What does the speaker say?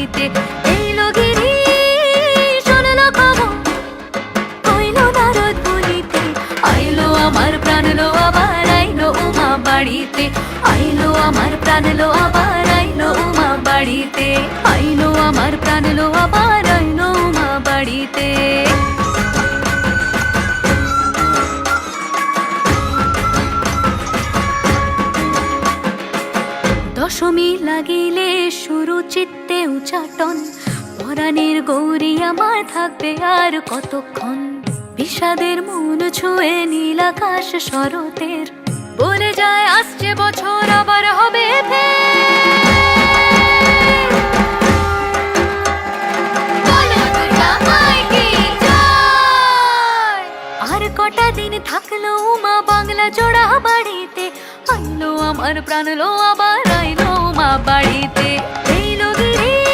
বাড়িতে। এইলো গিরি শুনলো খবর, কইলো নারদ বলিতে, আইলো আমার প্রাণ লো আবার আইলো উমা বাড়িতে। আইলো আমার প্রাণ লো আবার আইলো উমা বাড়িতে। আইলো আমার প্রাণ লো আবার আইলো উমা বাড়িতে। দশমী লাগিলে শুরু চিত্তে উচাটন, পরাণের গৌরী আমার থাকবে আর কতক্ষণ। বিষাদের মন ছুঁয়ে নীল আকাশ শরতের, বলে যায় আসছে বছর আবার হবে ফের। বলো দুর্গা মাই কি জয়। আর কটা দিন থাকলো উমা বাংলা জোড়া বাড়িতে। আইলো আমার প্রাণ লো আবার আইলো উমা বাড়িতে।